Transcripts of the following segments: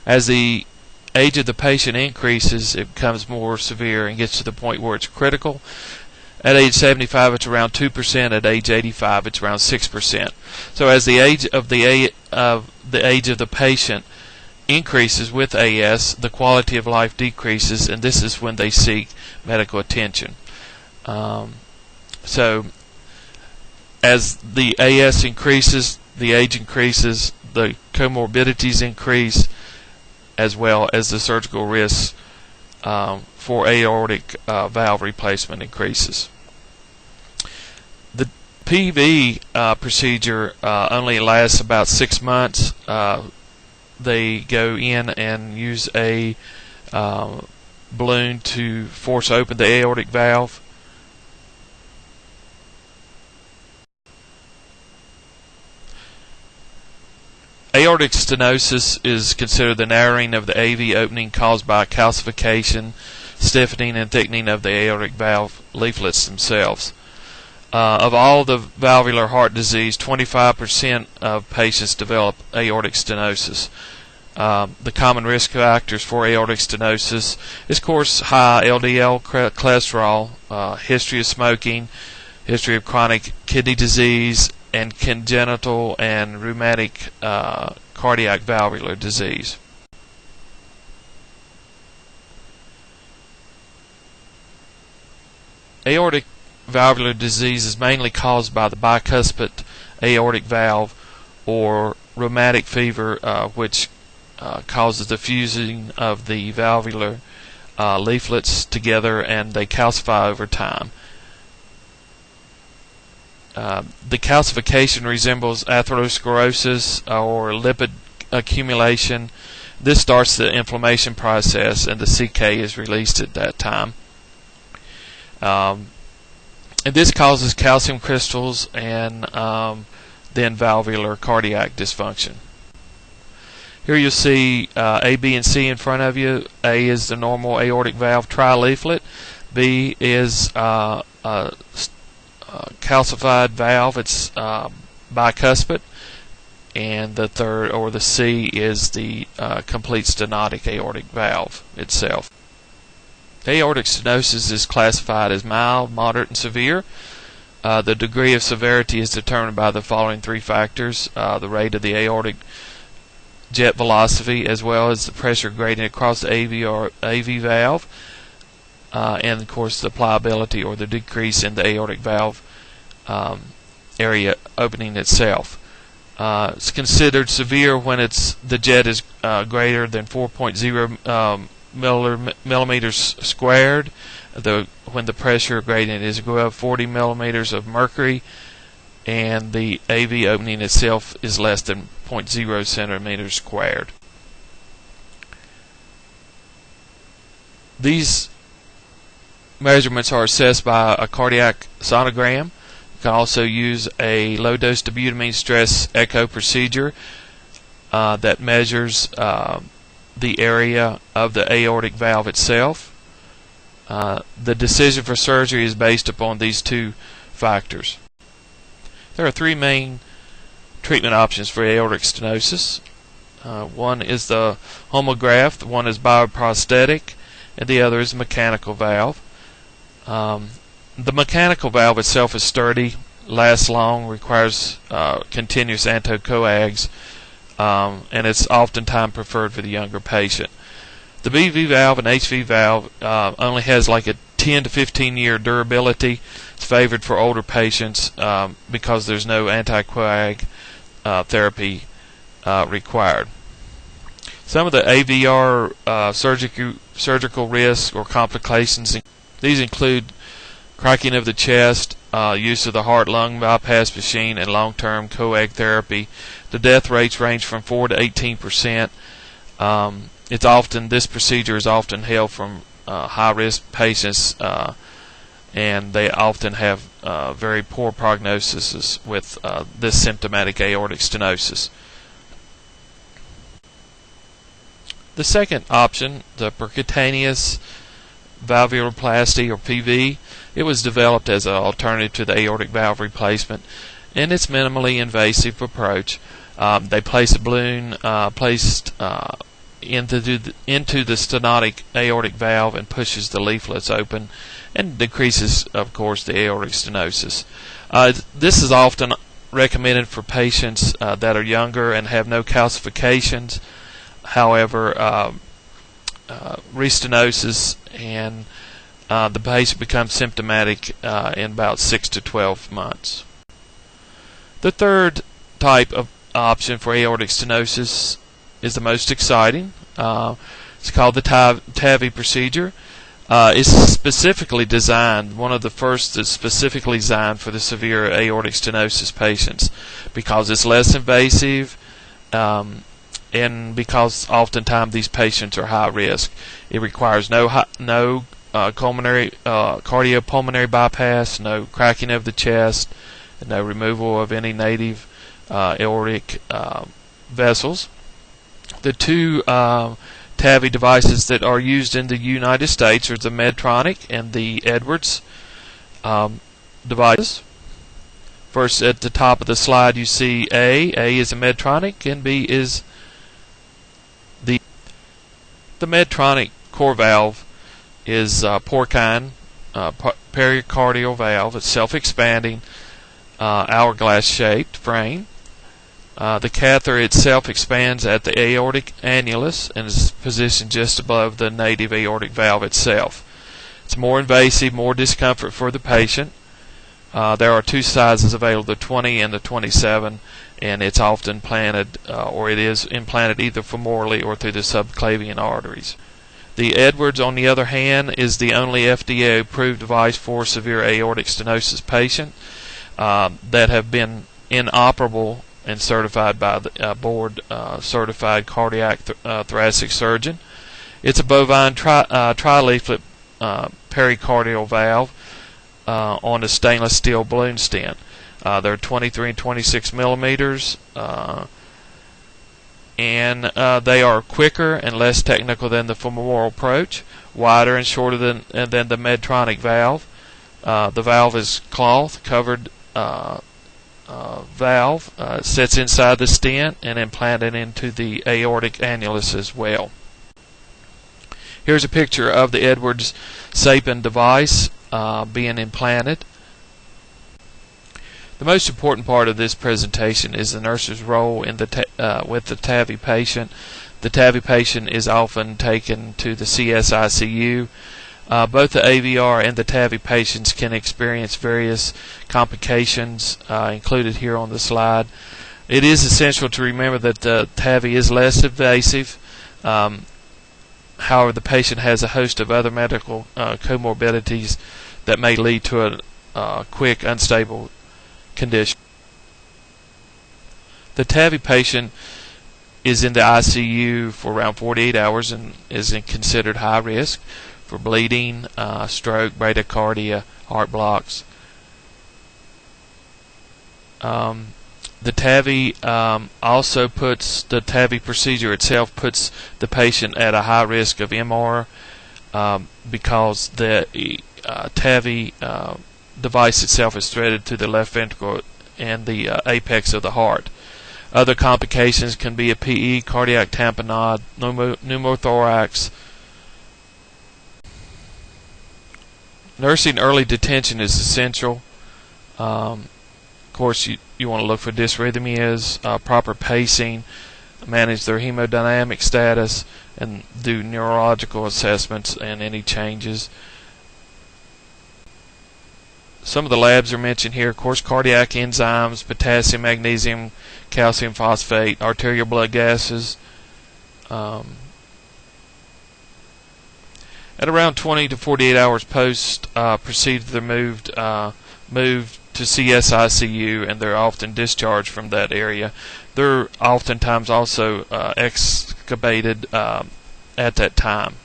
As the age of the patient increases, it becomes more severe and gets to the point where it's critical. At age 75, it's around 2%. At age 85, it's around 6%. So as the age of the patient increases with AS, the quality of life decreases, and this is when they seek medical attention. So as the AS increases, the age increases, the comorbidities increase, as well as the surgical risk for aortic valve replacement increases. The PV procedure only lasts about 6 months. They go in and use a balloon to force open the aortic valve. Aortic stenosis is considered the narrowing of the AV opening caused by calcification, stiffening, and thickening of the aortic valve leaflets themselves. Of all the valvular heart disease, 25% of patients develop aortic stenosis. The common risk factors for aortic stenosis is, of course, high LDL cholesterol, history of smoking, history of chronic kidney disease, and congenital and rheumatic cardiac valvular disease. Aortic valvular disease is mainly caused by the bicuspid aortic valve or rheumatic fever, which causes the fusing of the valvular leaflets together, and they calcify over time. The calcification resembles atherosclerosis or lipid accumulation. This starts the inflammation process, and the CK is released at that time. And this causes calcium crystals and then valvular cardiac dysfunction. Here you'll see A, B, and C in front of you. A is the normal aortic valve trileaflet. B is calcified valve, it's bicuspid, and the third, or the C, is the complete stenotic aortic valve itself. Aortic stenosis is classified as mild, moderate, and severe. The degree of severity is determined by the following 3 factors: the rate of the aortic jet velocity, as well as the pressure gradient across the AV valve, and of course the pliability or the decrease in the aortic valve area opening itself. It's considered severe when the jet is greater than 4.0 millimeters squared, when the pressure gradient is above 40 millimeters of mercury, and the AV opening itself is less than 0.0 centimeters squared. These measurements are assessed by a cardiac sonogram. You can also use a low-dose dobutamine stress echo procedure that measures the area of the aortic valve itself. The decision for surgery is based upon these 2 factors. There are 3 main treatment options for aortic stenosis. One is the homograft, one is bioprosthetic, and the other is mechanical valve. The mechanical valve itself is sturdy, lasts long, requires continuous anticoags, and it's oftentimes preferred for the younger patient. The BV valve and HV valve only has like a 10 to 15 year durability. It's favored for older patients because there's no anticoag therapy required. Some of the AVR surgical risks or complications, these include cracking of the chest, use of the heart-lung bypass machine, and long-term coag therapy. The death rates range from 4 to 18%. This procedure is often held from high-risk patients, and they often have very poor prognosis with this symptomatic aortic stenosis. The second option, the percutaneous valvuloplasty, or PV, it was developed as an alternative to the aortic valve replacement, and it's minimally invasive approach. They place a balloon placed into the stenotic aortic valve and pushes the leaflets open and decreases, of course, the aortic stenosis. This is often recommended for patients that are younger and have no calcifications. However, restenosis and the patient becomes symptomatic in about 6 to 12 months. The third type of option for aortic stenosis is the most exciting. It's called the TAVR procedure. It's specifically designed, one of the first that's specifically designed for the severe aortic stenosis patients, because it's less invasive and because oftentimes these patients are high risk. It requires no cardiopulmonary bypass, no cracking of the chest, and no removal of any native aortic vessels. The two TAVR devices that are used in the United States are the Medtronic and the Edwards devices. First, at the top of the slide, you see A is a Medtronic, and B is the Medtronic core valve is porcine pericardial valve. It's self-expanding, hourglass-shaped frame. The catheter itself expands at the aortic annulus and is positioned just above the native aortic valve itself. It's more invasive, more discomfort for the patient. There are two sizes available, the 20 and the 27, and it's often planted, or it is implanted either femorally or through the subclavian arteries. The Edwards, on the other hand, is the only FDA-approved device for severe aortic stenosis patient that have been inoperable and certified by the board certified cardiac thoracic surgeon. It's a bovine tri-leaflet pericardial valve on a stainless steel balloon stent. They're 23 and 26 millimeters, and they are quicker and less technical than the femoral approach, wider and shorter than the Medtronic valve. The valve is cloth covered valve, sits inside the stent and implanted into the aortic annulus as well. Here's a picture of the Edwards SAPIEN device being implanted. The most important part of this presentation is the nurse's role in with the TAVR patient. The TAVR patient is often taken to the CSICU. Both the AVR and the TAVR patients can experience various complications included here on the slide. It is essential to remember that the TAVR is less invasive. However, the patient has a host of other medical comorbidities that may lead to a quick, unstable condition. The TAVR patient is in the ICU for around 48 hours and is considered high risk for bleeding, stroke, bradycardia, heart blocks. The TAVR also puts the TAVR procedure itself puts the patient at a high risk of MR because the TAVR device itself is threaded to the left ventricle and the apex of the heart. Other complications can be a PE, cardiac tamponade, pneumothorax. Nursing early detention is essential. Of course, you want to look for dysrhythmias, proper pacing, manage their hemodynamic status, and do neurological assessments and any changes. Some of the labs are mentioned here, of course, cardiac enzymes, potassium, magnesium, calcium phosphate, arterial blood gases. At around 20 to 48 hours post procedure, they're moved to CSICU, and they're often discharged from that area. They're oftentimes also extubated at that time.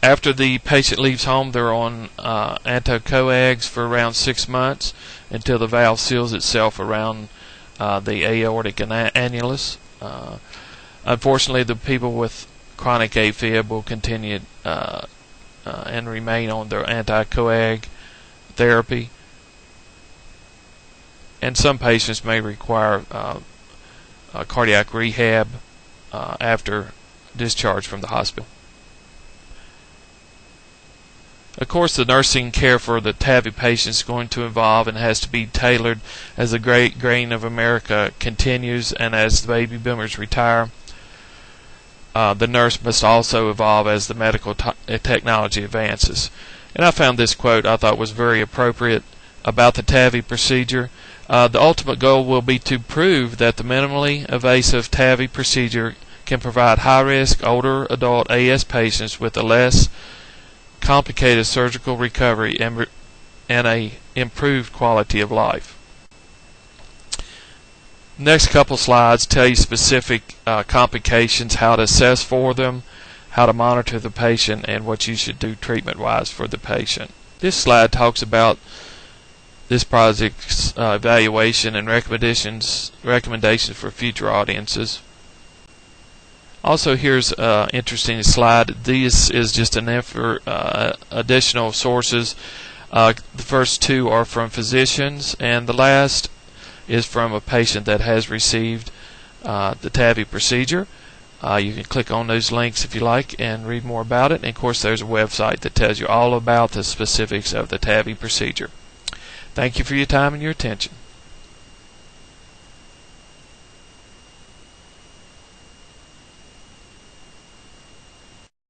After the patient leaves home, they're on anticoags for around 6 months until the valve seals itself around the aortic annulus. Unfortunately, the people with chronic AFib will continue and remain on their anticoag therapy. and some patients may require cardiac rehab after discharge from the hospital. Of course, the nursing care for the TAVI patient is going to evolve and has to be tailored as the great grain of America continues, and as the baby boomers retire. The nurse must also evolve as the medical technology advances. And I found this quote I thought was very appropriate about the TAVI procedure. The ultimate goal will be to prove that the minimally invasive TAVI procedure can provide high-risk older adult AS patients with a less complicated surgical recovery and a improved quality of life. Next couple slides tell you specific complications, how to assess for them, how to monitor the patient, and what you should do treatment-wise for the patient. This slide talks about this project's evaluation and recommendations for future audiences. Also, here's an interesting slide. This is just an additional sources. The first two are from physicians, and the last is from a patient that has received the TAVI procedure. You can click on those links if you like and read more about it. And of course, there's a website that tells you all about the specifics of the TAVI procedure. Thank you for your time and your attention.